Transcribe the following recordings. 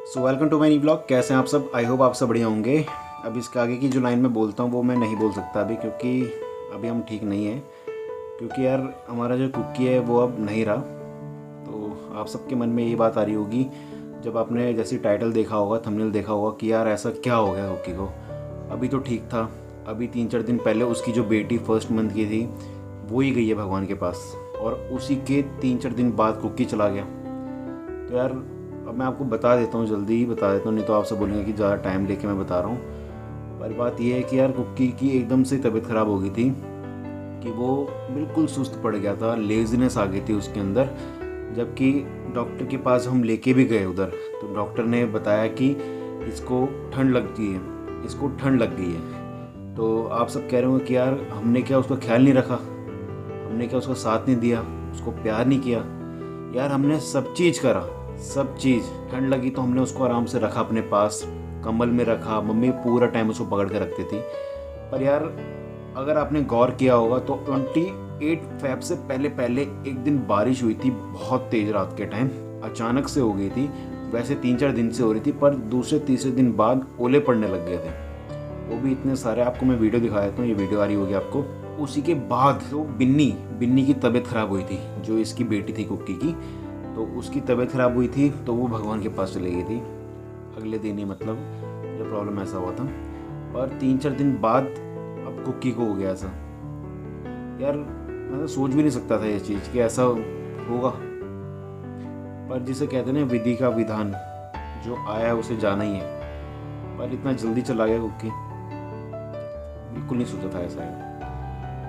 So welcome to my new blog. कैसे हैं आप सब? आई होप आप सब बढ़िया होंगे। अब इसके आगे की जो लाइन मैं बोलता हूँ वो मैं नहीं बोल सकता अभी, क्योंकि अभी हम ठीक नहीं हैं। क्योंकि यार हमारा जो कुकी है वो अब नहीं रहा। तो आप सबके मन में ये बात आ रही होगी जब आपने जैसी टाइटल देखा होगा, थंबनेल देखा होगा कि यार ऐसा क्या हो गया कुकी को। अभी तो ठीक था। अभी 3-4 दिन पहले उसकी जो बेटी फर्स्ट मंथ की थी वो ही गई है भगवान के पास, और उसी के 3-4 दिन बाद कुकी चला गया। तो यार अब मैं आपको बता देता हूँ, जल्दी ही बता देता हूँ, नहीं तो आपसे बोलेंगे कि ज़्यादा टाइम लेके मैं बता रहा हूँ। पर बात यह है कि यार कुक्की की एकदम से तबीयत ख़राब हो गई थी कि वो बिल्कुल सुस्त पड़ गया था, लेज़ीनेस आ गई थी उसके अंदर। जबकि डॉक्टर के पास हम लेके भी गए उधर, तो डॉक्टर ने बताया कि इसको ठंड लगती है, इसको ठंड लग गई है। तो आप सब कह रहे हो कि यार हमने क्या उसका ख्याल नहीं रखा, हमने क्या उसका साथ नहीं दिया, उसको प्यार नहीं किया। यार हमने सब चीज़ करा, सब चीज़। ठंड लगी तो हमने उसको आराम से रखा अपने पास, कंबल में रखा। मम्मी पूरा टाइम उसको पकड़ के रखती थी। पर यार अगर आपने गौर किया होगा तो 28 फ़रवरी से पहले पहले एक दिन बारिश हुई थी, बहुत तेज़ रात के टाइम, अचानक से हो गई थी। वैसे 3-4 दिन से हो रही थी, पर दूसरे तीसरे दिन बाद ओले पड़ने लग गए थे, वो भी इतने सारे। आपको मैं वीडियो दिखा देता हूँ, ये वीडियो आ रही होगी आपको। उसी के बाद तो बिन्नी की तबीयत ख़राब हुई थी, जो इसकी बेटी थी कुक्की की। तो उसकी तबीयत ख़राब हुई थी तो वो भगवान के पास चली गई थी अगले दिन ही, मतलब जब प्रॉब्लम ऐसा हुआ था। और 3-4 दिन बाद अब कुक्की को हो गया ऐसा। यार मैं तो सोच भी नहीं सकता था ये चीज़ कि ऐसा होगा। पर जिसे कहते हैं ना, विधि का विधान, जो आया उसे जाना ही है। पर इतना जल्दी चला गया कुक्की, बिल्कुल नहीं सोचा था ऐसा है।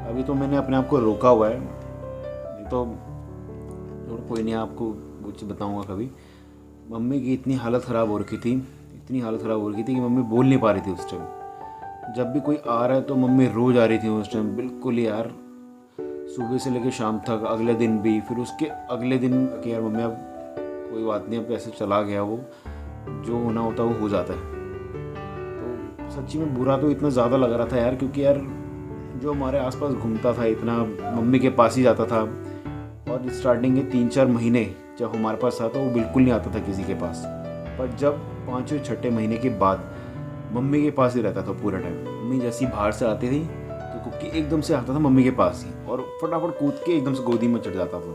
अभी तो मैंने अपने आप को रोका हुआ है, नहीं तो कोई नहीं, आपको कुछ बताऊंगा कभी। मम्मी की इतनी हालत ख़राब हो रखी थी, इतनी हालत ख़राब हो रखी थी कि मम्मी बोल नहीं पा रही थी उस टाइम। जब भी कोई आ रहा है तो मम्मी रोज आ रही थी उस टाइम, बिल्कुल ही यार, सुबह से लेकर शाम तक, अगले दिन भी, फिर उसके अगले दिन कि यार मम्मी अब कोई बात नहीं, अब ऐसे चला गया वो, जो होना होता वो हो जाता है। तो सच्ची में बुरा तो इतना ज़्यादा लग रहा था यार, क्योंकि यार जो हमारे आसपास घूमता था इतना, मम्मी के पास ही जाता था। और स्टार्टिंग के 3-4 महीने जब हमारे पास था तो वो बिल्कुल नहीं आता था किसी के पास। पर जब 5वें-6ठे महीने के बाद मम्मी के पास ही रहता था पूरा टाइम। मम्मी जैसी बाहर से आती थी तो कुक्की एकदम से आता था मम्मी के पास ही, और फटाफट कूद के एकदम से गोदी में चढ़ जाता था।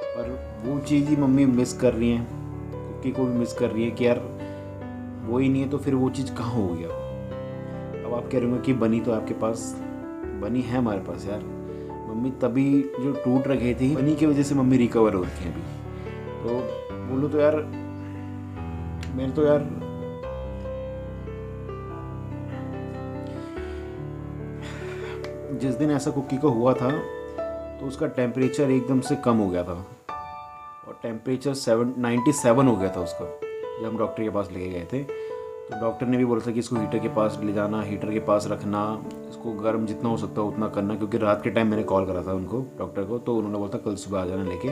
पर वो चीज़ ही मम्मी मिस कर रही हैं, कुक्की को भी मिस कर रही है कि यार वो ही नहीं है तो फिर वो चीज़ कहाँ हो गया। अब आप कह रहे होंगे कि बनी तो आपके पास, बनी है हमारे पास यार। मम्मी तभी जो टूट रखी थी, बनी की वजह से मम्मी रिकवर हो रखी है अभी। तो बोलो तो यार, मेरे तो यार जिस दिन ऐसा कुक्की को हुआ था तो उसका टेम्परेचर एकदम से कम हो गया था, और टेम्परेचर 97 हो गया था उसका जब हम डॉक्टर के पास लेके गए थे। तो डॉक्टर ने भी बोला था कि इसको हीटर के पास ले जाना, हीटर के पास रखना, इसको गर्म जितना हो सकता है उतना करना। क्योंकि रात के टाइम मैंने कॉल करा था उनको, डॉक्टर को, तो उन्होंने बोला था कल सुबह आ जाना लेके।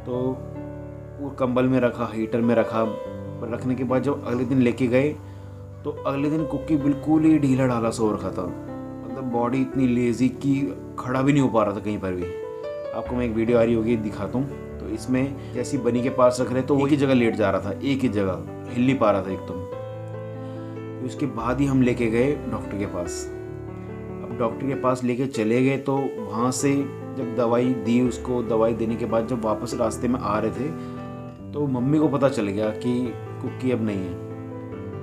तो वो कंबल में रखा, हीटर में रखा। पर रखने के बाद जब अगले दिन लेके गए तो अगले दिन कुक्की बिल्कुल ही ढीला ढाला सो रखा था, मतलब बॉडी इतनी लेजी कि खड़ा भी नहीं हो पा रहा था कहीं पर भी। आपको मैं एक वीडियो आ रही होगी दिखाता हूँ। तो इसमें जैसी बनी के पास रख रहे तो वो एक ही जगह लेट जा रहा था, एक ही जगह, हिल नहीं पा रहा था एकदम। तो उसके बाद ही हम लेके गए डॉक्टर के पास। अब डॉक्टर के पास लेके चले गए तो वहाँ से जब दवाई दी उसको, दवाई देने के बाद जब वापस रास्ते में आ रहे थे तो मम्मी को पता चल गया कि कुक्की अब नहीं है।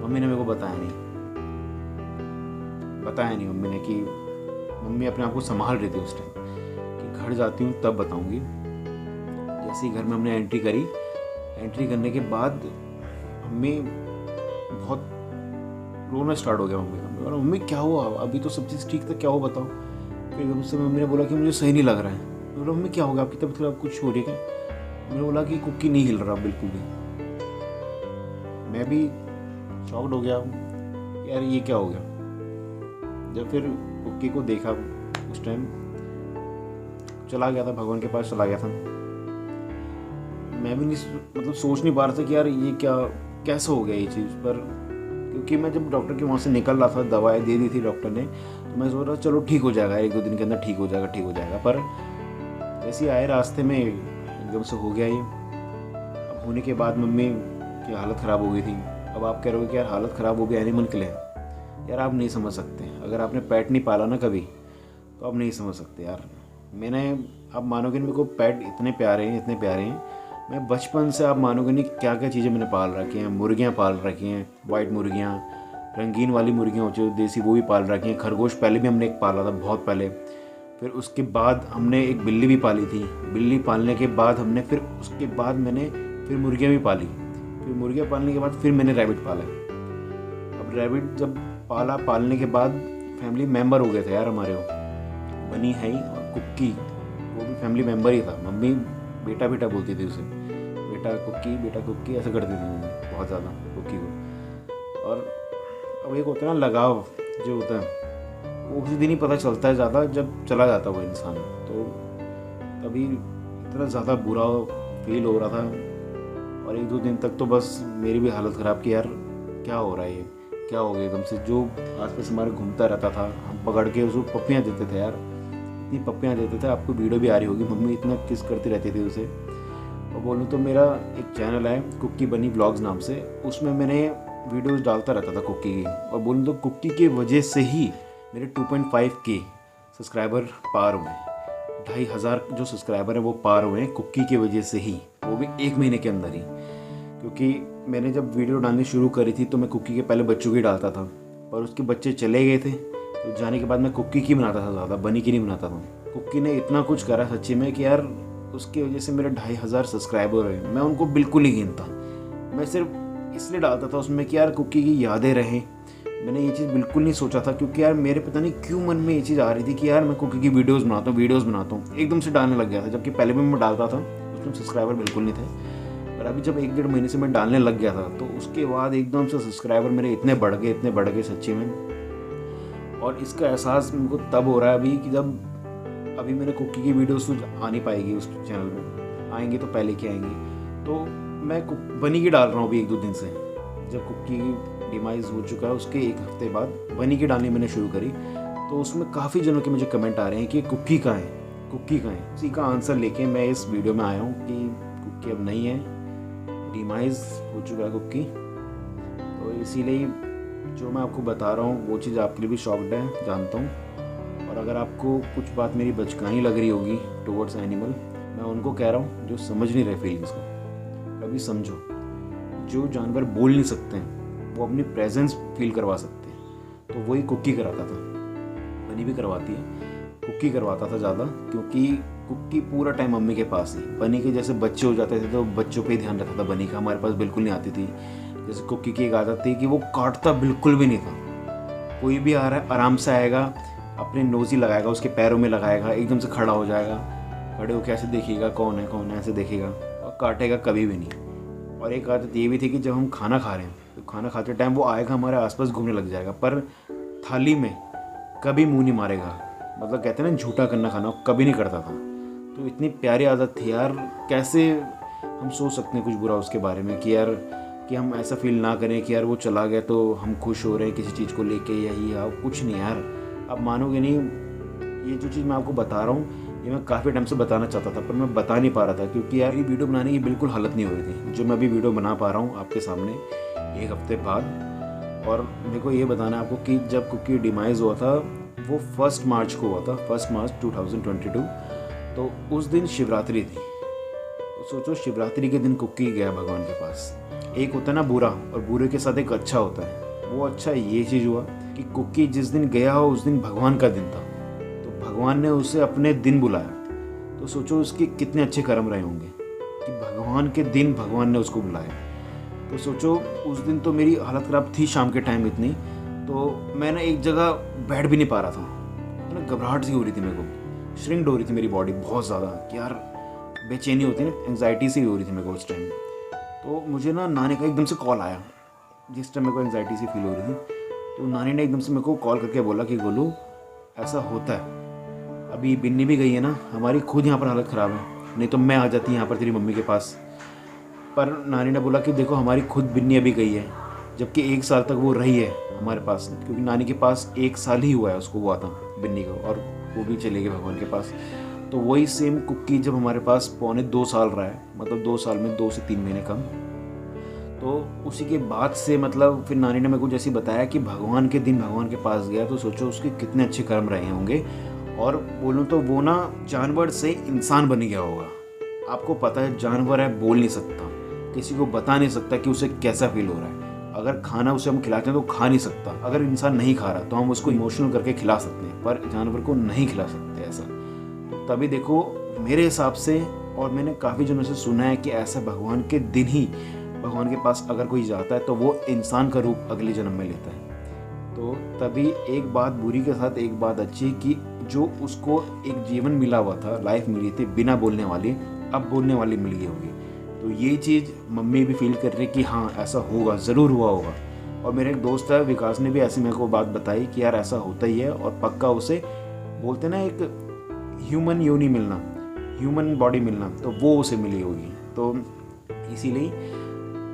मम्मी ने मेरे को बताया नहीं मम्मी ने, कि मम्मी अपने आप को संभाल रही थी उस टाइम कि घर जाती हूँ तब बताऊँगी। जैसे ही घर में हमने एंट्री करी, एंट्री करने के बाद मम्मी बहुत रोना स्टार्ट हो गया। मम्मी क्या हुआ, अभी तो सब चीज़ ठीक था, क्या हुआ बताओ। फिर एकदम से मम्मी ने बोला कि मुझे सही नहीं लग रहा है। मैं बोला मम्मी क्या होगा, आपकी तबीयत खराब, कुछ हो रही है क्या? मैंने बोला कि कुक्की नहीं हिल रहा बिल्कुल भी। मैं भी शॉक्ड हो गया यार, ये क्या हो गया। जब फिर कुक्की को देखा उस टाइम, चला गया था भगवान के पास, चला गया था। मैं भी नहीं, मतलब सोच नहीं पा रहा था कि यार ये क्या, कैसे हो गया ये चीज़। पर क्योंकि मैं जब डॉक्टर के वहाँ से निकल रहा था, दवाई दे दी थी डॉक्टर ने, तो मैं सोच रहा चलो ठीक हो जाएगा, 1-2 दिन के अंदर ठीक हो जाएगा। पर जैसे आए रास्ते में एकदम से हो गया ये। अब होने के बाद मम्मी कि हालत ख़राब हो गई थी। अब आप कह रहे हो कि यार हालत ख़राब हो गई एनिमल के लिए, यार आप नहीं समझ सकते। अगर आपने पेट नहीं पाला ना कभी, तो आप नहीं समझ सकते यार। मैंने, आप मानोगे नहीं, मेरे को पेट इतने प्यारे हैं, इतने प्यारे हैं। मैं बचपन से, आप मानोगे नहीं, क्या क्या चीज़ें मैंने पाल रखी हैं। मुर्गियाँ पाल रखी हैं, वाइट मुर्गियाँ, रंगीन वाली मुर्गियाँ होती हैं देसी, वो भी पाल रखी हैं। खरगोश पहले भी हमने एक पाला था, बहुत पहले। फिर उसके बाद हमने एक बिल्ली भी पाली थी। बिल्ली पालने के बाद हमने, फिर उसके बाद मैंने फिर मुर्गियाँ भी पाली। फिर मुर्गियाँ पालने के बाद फिर मैंने रैबिट पाला। अब रैबिट जब पालने के बाद फैमिली मेम्बर हो गए थे यार हमारे। वो बनी है ही, और कुक्की वो भी फैमिली मेम्बर ही था। मम्मी बेटा बेटा बोलती थी उसे, बेटा कुक्की ऐसा करती थी मम्मी बहुत ज़्यादा कुक्की को। और अब एक होता है ना लगाव जो होता है, वो उसी दिन ही पता चलता है ज़्यादा, जब चला जाता है वो इंसान। तो तभी इतना ज़्यादा बुरा फील हो रहा था। और 1-2 दिन तक तो बस मेरी भी हालत ख़राब की, यार क्या हो रहा है, ये क्या हो गया एकदम से। जो आसपास हमारे घूमता रहता था, हम पकड़ के उसको पप्पियाँ देते थे यार, इतनी पप्पियाँ देते थे। आपको वीडियो भी आ रही होगी, मम्मी इतना किस करती रहती थी उसे। और बोलूँ तो मेरा एक चैनल है कुक्की बनी व्लॉग्स नाम से, उसमें मैंने वीडियोस डालता रहता था कुक्की की। और बोलूँ तो कुक्की की वजह से ही मेरे 2.5K सब्सक्राइबर पार हुए। 2,500 जो सब्सक्राइबर हैं वो पार हुए हैं कुक्की की वजह से ही, वो भी 1 महीने के अंदर ही। क्योंकि मैंने जब वीडियो डालनी शुरू करी थी तो मैं कुक्की के पहले बच्चों की डालता था, पर उसके बच्चे चले गए थे। तो जाने के बाद मैं कुक्की की बनाता था, ज़्यादा बनी की नहीं बनाता था। कुक्की ने इतना कुछ करा सच्ची में कि यार उसकी वजह से मेरे 2,500 सब्सक्राइबर हुए। मैं उनको बिल्कुल नहीं गिनता, मैं सिर्फ इसलिए डालता था उसमें कि यार कुक्की की यादें रहें। मैंने ये चीज़ बिल्कुल नहीं सोचा था, क्योंकि यार मेरे पता नहीं क्यों मन में ये चीज़ आ रही थी कि यार मैं कुक्की की वीडियोस बनाता हूँ। एकदम से डालने लग गया था, जबकि पहले भी मैं डालता था, उसमें सब्सक्राइबर बिल्कुल नहीं थे। पर अभी जब 1-1.5 महीने से मैं डालने लग गया था, तो उसके बाद एकदम से सब्सक्राइबर मेरे इतने बढ़ गए सच्ची में। और इसका एहसास मुझको तब हो रहा है अभी, कि जब अभी मेरे कुक्की की वीडियोस तो आ नहीं पाएगी उस चैनल में, आएंगी तो पहले की आएंगी। तो मैं बनी की डाल रहा हूँ अभी 1-2 दिन से। जब कुक्की डिमाइज हो चुका है उसके 1 हफ्ते बाद बनी की डालनी मैंने शुरू करी, तो उसमें काफ़ी जनों के मुझे कमेंट आ रहे हैं कि कुक्की कहाँ है। उसी का आंसर लेके मैं इस वीडियो में आया हूँ कि कुक्की अब नहीं है, डिमाइज हो चुका है कुक्की। तो इसीलिए जो मैं आपको बता रहा हूँ वो चीज़ आपके लिए भी शॉक्ड है, जानता हूँ। और अगर आपको कुछ बात मेरी बचकानी लग रही होगी टुवर्ड्स एनिमल, मैं उनको कह रहा हूँ जो समझ नहीं रहे फीलिंग्स को, कभी समझो। जो जानवर बोल नहीं सकते हैं वो अपनी प्रेजेंस फील करवा सकते हैं, तो वही कुक्की कराता था। बनी भी करवाती है, कुक्की करवाता था ज़्यादा, क्योंकि कुक्की पूरा टाइम मम्मी के पास ही। बनी के जैसे बच्चे हो जाते थे तो बच्चों पे ही ध्यान रहता था, बनी का हमारे पास बिल्कुल नहीं आती थी। जैसे कुक्की की एक आदत थी कि वो काटता बिल्कुल भी नहीं था। कोई भी आ रहा है आराम से आएगा, अपने नोज़ ही लगाएगा, उसके पैरों में लगाएगा, एकदम से खड़ा हो जाएगा, खड़े होकर ऐसे देखिएगा कौन है ऐसे देखेगा, और काटेगा कभी भी नहीं। और एक आदत ये भी थी कि जब हम खाना खा रहे हैं तो खाना खाते टाइम वो आएगा हमारे आसपास घूमने लग जाएगा, पर थाली में कभी मुंह नहीं मारेगा। मतलब कहते हैं ना झूठा करना खाना, वो कभी नहीं करता था। तो इतनी प्यारी आदत थी यार, कैसे हम सोच सकते हैं कुछ बुरा उसके बारे में, कि यार कि हम ऐसा फील ना करें कि यार वो चला गया तो हम खुश हो रहे हैं किसी चीज़ को लेके, यही कुछ नहीं यार। आप मानोगे नहीं, ये जो चीज़ मैं आपको बता रहा हूँ ये मैं काफ़ी टाइम से बताना चाहता था, पर मैं बता नहीं पा रहा था, क्योंकि यार ये वीडियो बनाने की बिल्कुल हालत नहीं हो रही थी। जो मैं अभी वीडियो बना पा रहा हूँ आपके सामने 1 हफ्ते बाद। और मेरे को ये बताना है आपको कि जब कुक्की डिमाइज़ हुआ था वो 1 मार्च को हुआ था, 1 मार्च 2022। तो उस दिन शिवरात्रि थी। तो सोचो शिवरात्रि के दिन कुक्की गया भगवान के पास। एक होता है ना बुरा, और बुरे के साथ एक अच्छा होता है। वो अच्छा ये चीज़ हुआ कि कुक्की जिस दिन गया हो उस दिन भगवान का दिन था, तो भगवान ने उसे अपने दिन बुलाया। तो सोचो उसके कितने अच्छे कर्म रहे होंगे कि भगवान के दिन भगवान ने उसको बुलाया। तो सोचो उस दिन तो मेरी हालत ख़राब थी शाम के टाइम इतनी, तो मैं ना एक जगह बैठ भी नहीं पा रहा था। ना घबराहट सी हो रही थी, मेरे को श्रिंक्ड हो रही थी मेरी बॉडी बहुत ज़्यादा, कि यार बेचैनी होती है ना, एंग्जाइटी सी हो रही थी मेरे को उस टाइम। तो मुझे ना नानी का एकदम से कॉल आया, जिस टाइम मेरे को एंग्जाइटी सी फील हो रही थी। तो नानी ने एकदम से मेरे को कॉल करके बोला कि गोलू ऐसा होता है, अभी बिन्नी भी गई है ना, हमारी खुद यहाँ पर हालत ख़राब है, नहीं तो मैं आ जाती यहाँ पर तेरी मम्मी के पास। पर नानी ने बोला कि देखो हमारी खुद बिन्नी अभी गई है, जबकि 1 साल तक वो रही है हमारे पास, क्योंकि नानी के पास 1 साल ही हुआ है उसको हुआ था बिन्नी को, और वो भी चले गए भगवान के पास। तो वही सेम कुक्की जब हमारे पास 2.25 साल रहा है, मतलब 2 साल में 2 से 3 महीने कम, तो उसी के बाद से मतलब फिर नानी ने मेरे को जैसे बताया कि भगवान के दिन भगवान के पास गया तो सोचो उसके कितने अच्छे कर्म रहे होंगे। और बोलूँ तो वो ना जानवर से इंसान बन गया होगा। आपको पता है जानवर है, बोल नहीं सकता, किसी को बता नहीं सकता कि उसे कैसा फील हो रहा है। अगर खाना उसे हम खिलाते हैं तो खा नहीं सकता। अगर इंसान नहीं खा रहा तो हम उसको इमोशनल करके खिला सकते हैं, पर जानवर को नहीं खिला सकते ऐसा। तभी देखो मेरे हिसाब से, और मैंने काफ़ी जनों से सुना है कि ऐसा भगवान के दिन ही भगवान के पास अगर कोई जाता है तो वो इंसान का रूप अगले जन्म में लेता है। तो तभी एक बात बुरी के साथ एक बात अच्छी कि जो उसको एक जीवन मिला हुआ था, लाइफ मिली थी बिना बोलने वाली, अब बोलने वाली मिल गई होगी। तो ये चीज़ मम्मी भी फील कर रही कि हाँ ऐसा होगा, ज़रूर हुआ होगा। और मेरे एक दोस्त है विकास ने भी ऐसी मेरे को बात बताई कि यार ऐसा होता ही है, और पक्का उसे बोलते ना एक ह्यूमन योनि मिलना, ह्यूमन बॉडी मिलना, तो वो उसे मिली होगी। तो इसीलिए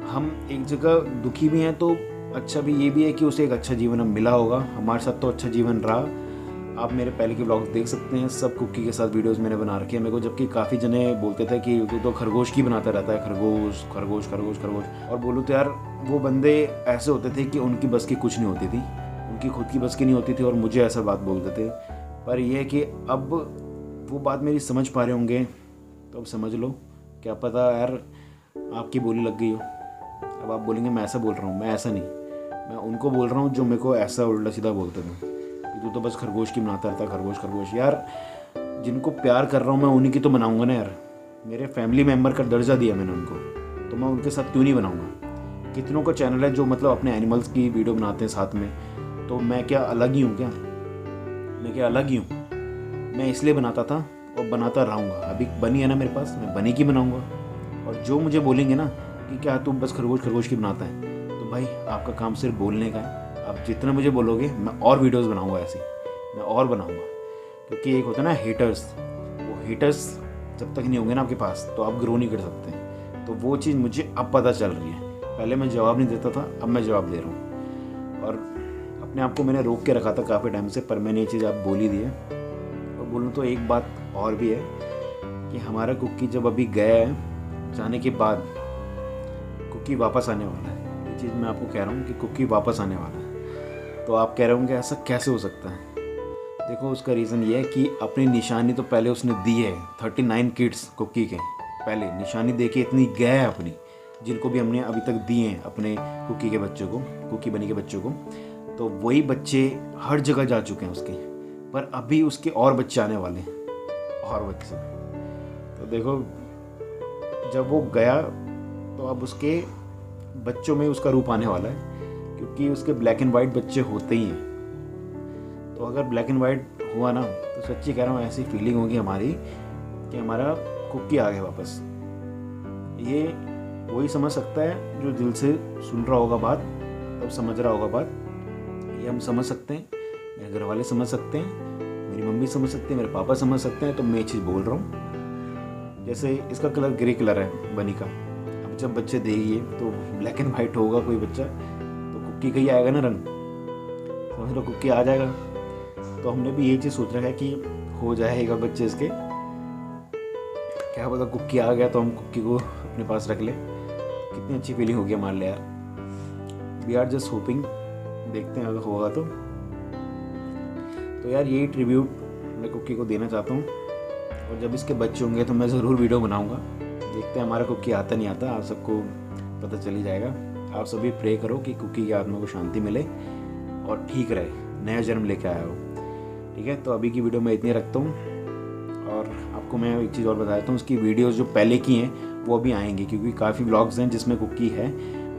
हम एक जगह दुखी भी हैं तो अच्छा भी ये भी है कि उसे एक अच्छा जीवन अब मिला होगा। हमारे साथ तो अच्छा जीवन रहा। आप मेरे पहले के ब्लॉग्स देख सकते हैं, सब कुकी के साथ वीडियोस मैंने बना रखे हैं मेरे को, जबकि काफ़ी जने बोलते थे कि तू तो खरगोश की बनाता रहता है, खरगोश खरगोश खरगोश खरगोश। और बोलूँ तो यार वो बंदे ऐसे होते थे कि उनकी बस की कुछ नहीं होती थी, उनकी खुद की बस की नहीं होती थी, और मुझे ऐसा बात बोलते थे। पर यह है कि अब वो बात मेरी समझ पा रहे होंगे तो अब समझ लो, क्या पता यार आपकी बोली लग गई हो। अब आप बोलेंगे मैं ऐसा बोल रहा हूँ, मैं ऐसा नहीं, मैं उनको बोल रहा हूँ जो मेरे को ऐसा उल्टा सीधा बोलते थे कि तू तो बस खरगोश की बनाता रहता, खरगोश खरगोश। यार जिनको प्यार कर रहा हूँ मैं उन्हीं की तो बनाऊँगा ना यार। मेरे फैमिली मेम्बर का दर्जा दिया मैंने उनको, तो मैं उनके साथ क्यों नहीं बनाऊँगा। कितनों का चैनल है जो मतलब अपने एनिमल्स की वीडियो बनाते हैं साथ में, तो मैं क्या अलग ही हूँ क्या? मैं क्या अलग ही हूँ? मैं इसलिए बनाता था और बनाता रहूँगा। अभी बनी है ना मेरे पास, मैं बनी की बनाऊँगा। और जो मुझे बोलेंगे ना कि क्या तुम बस खरगोश खरगोश की बनाता है, तो भाई आपका काम सिर्फ बोलने का है। आप जितना मुझे बोलोगे मैं और वीडियोस बनाऊंगा, ऐसी मैं और बनाऊंगा। क्योंकि एक होता है ना हेटर्स, वो हेटर्स जब तक नहीं होंगे ना आपके पास तो आप ग्रो नहीं कर सकते। तो वो चीज़ मुझे अब पता चल रही है। पहले मैं जवाब नहीं देता था, अब मैं जवाब दे रहा हूँ। और अपने आप को मैंने रोक के रखा था काफ़ी टाइम से, पर मैंने ये चीज़ आप बोल ही दी है। और बोलूँ तो एक बात और भी है कि हमारा कुकी जब अभी गया है, जाने के बाद कुकी वापस आने वाला है। ये चीज़ मैं आपको कह रहा हूँ कि कुकी वापस आने वाला है। तो आप कह रहे होंगे ऐसा कैसे हो सकता है? देखो उसका रीज़न ये है कि अपनी निशानी तो पहले उसने दी है। 39 किड्स कुकी के पहले निशानी दे के इतनी गया है अपनी, जिनको भी हमने अभी तक दिए हैं अपने कुकी के बच्चों को, कुकी बनी के बच्चों को। तो वही बच्चे हर जगह जा चुके हैं उसके, पर अभी उसके और बच्चे आने वाले हैं, और बच्चे। तो देखो जब वो गया तो अब उसके बच्चों में उसका रूप आने वाला है, क्योंकि उसके ब्लैक एंड वाइट बच्चे होते ही हैं। तो अगर ब्लैक एंड वाइट हुआ ना तो सच्ची कह रहा हूँ ऐसी फीलिंग होगी हमारी कि हमारा कुकी आ गया वापस। ये वही समझ सकता है जो दिल से सुन रहा होगा बात, तब समझ रहा होगा बात। ये हम समझ सकते हैं, मेरे घर वाले समझ सकते हैं, मेरी मम्मी समझ सकते हैं, मेरे पापा समझ सकते हैं। तो मैं ये चीज़ बोल रहा हूँ। जैसे इसका कलर ग्रे कलर है बनी का, अब जब बच्चे देंगे तो ब्लैक एंड वाइट होगा कोई बच्चा, तो कुकी का ही आएगा ना रंग, समझ लो कुकी आ जाएगा। तो हमने भी ये चीज़ सोच रखा है कि हो जाएगा बच्चे इसके, क्या पता कुकी आ गया तो हम कुकी को अपने पास रख ले। कितनी अच्छी फीलिंग होगी हमारे लिए यार। वी आर जस्ट होपिंग, देखते हैं अगर होगा तो यार यही ट्रिब्यूट मैं कुकी को देना चाहता हूँ। और जब इसके बच्चे होंगे तो मैं ज़रूर वीडियो बनाऊँगा। देखते हैं हमारा कुकी आता नहीं आता, आप सबको पता चल ही जाएगा। आप सभी प्रे करो कि कुकी की आत्मा को शांति मिले और ठीक रहे, नया जन्म लेके आया हो। ठीक है, तो अभी की वीडियो मैं इतनी रखता हूँ। और आपको मैं एक चीज़ और बता देता हूँ, उसकी वीडियोस जो पहले की हैं वो अभी आएंगी, क्योंकि काफ़ी व्लॉग्स हैं जिसमें कुकी है,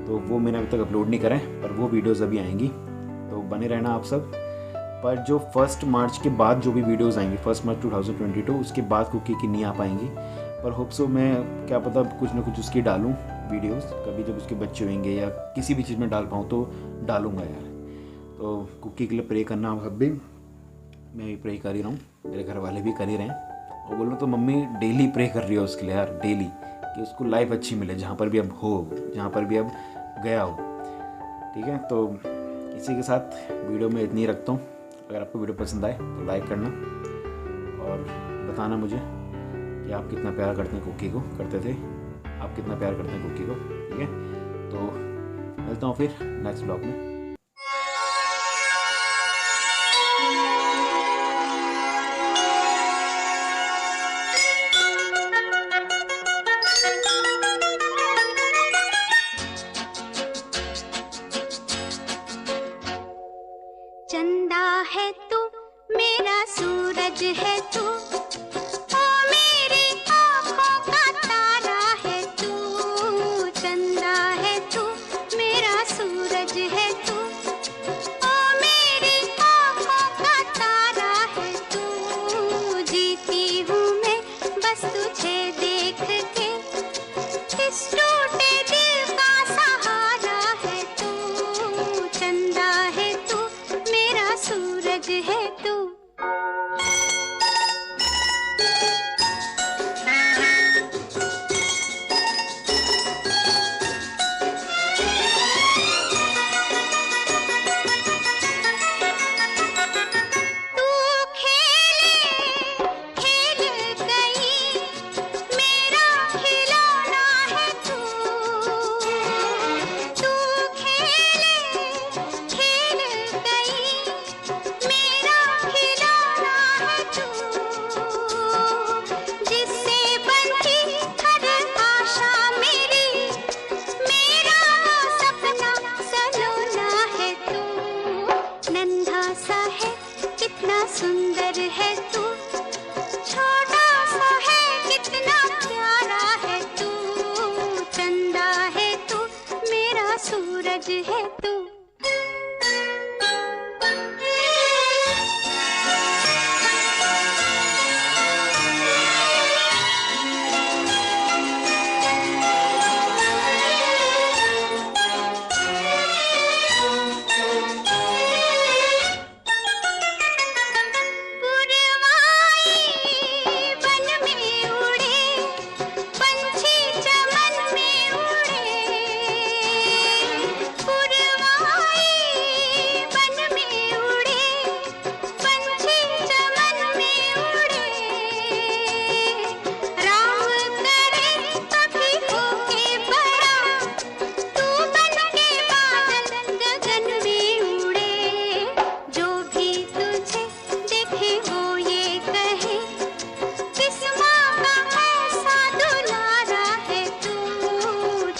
तो वो मैंने अभी तक अपलोड नहीं करें, पर वो वीडियोस अभी आएंगी। तो बने रहना आप सब। पर जो 1 मार्च के बाद जो भी वीडियोस आएंगी, 1 मार्च 2022, उसके बाद कुकी की नहीं आ पाएंगी। पर होप सो मैं क्या पता कुछ ना कुछ उसकी डालूँ वीडियोस, कभी जब उसके बच्चे होंगे या किसी भी चीज़ में डाल पाऊँ तो डालूँगा यार। तो कुकी के लिए प्रे करना आप सब भी, मैं भी प्रे कर ही रहा हूँ, मेरे घर वाले भी कर ही रहे हैं। और बोलूँ तो मम्मी डेली प्रे कर रही है उसके लिए यार, डेली, कि उसको लाइफ अच्छी मिले जहाँ पर भी अब हो, जहाँ पर भी अब गया हो। ठीक है, तो इसी के साथ वीडियो में इतनी ही रखता हूँ। अगर आपको वीडियो पसंद आए तो लाइक करना और बताना मुझे कि आप कितना प्यार करते हैं कुकी को, करते थे, आप कितना प्यार करते हैं कुकी को। ठीक है, तो मिलता हूँ फिर नेक्स्ट ब्लॉग में। चंदा है तू मेरा सूरज है तू, ओ मेरी आँखों का तारा है तू। चंदा है तू मेरा सूरज है तू, ओ मेरी आँखों का तारा है तू। जीती हूँ मैं बस तुझे देख के, इस टूटे दिल का सहारा है तू। चंदा है तू मेरा सूरज है तू। तू खेले खेल गई, मेरा खिलौना है तू। तू खेले खेल गई, मेरा खिलौना है तू। जिससे बनती हर आशा मेरी, मेरा सपना सलोना है तू। नन्हा सा है कितना सुंदर है तू, छोटा सा है कितना प्यारा है तू। चंदा है तू मेरा सूरज है तू। पुरवाई बन में उड़े, पंछी चमन में उड़े। पुरवाई बन में उड़े, पंछी चमन में उड़े। राम करे कभी होके बड़ा, तू बन के बादल गगन में उड़े। जो भी तुझे देखे वो ये कहे, किस माँ का ऐसा दुलारा है तू।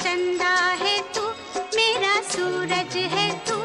चंदा है तू मेरा सूरज है तू,